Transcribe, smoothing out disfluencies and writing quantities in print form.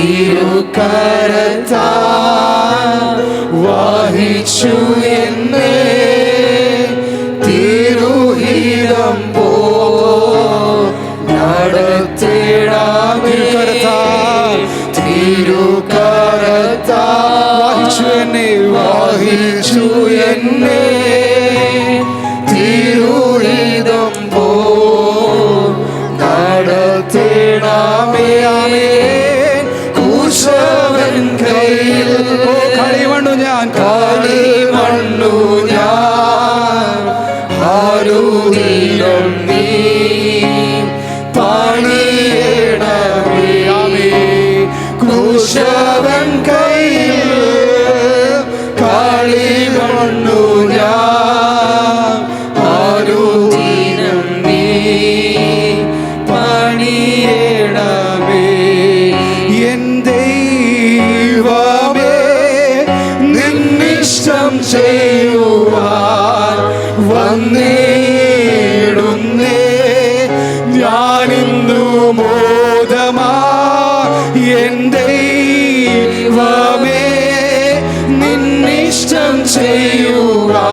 തിരുകരത്താൽ വഹിച്ചു എന്നെ തിരുഹിതം പോ നടത്തിടാമേ. തിരുകരത്താൽ വഹിച്ചു എന്നെ തിരുഹിതം പോ നടത്തിടാമേ. കുശവൻ കയ്യിൽ കളിമണ്ണു ഞാൻ ആരുതിലും നീ പണിയണമേ. കുശവൻ കയ്യിൽ കളിമണ്ണു ഞാൻ ആരുതിലും നീ പണിയണമേ. എൻ ദൈവമേ നിന്നിഷ്ടം ചെയ്യുവാൻ വന്നിടുന്നേ ഞാനിന്നു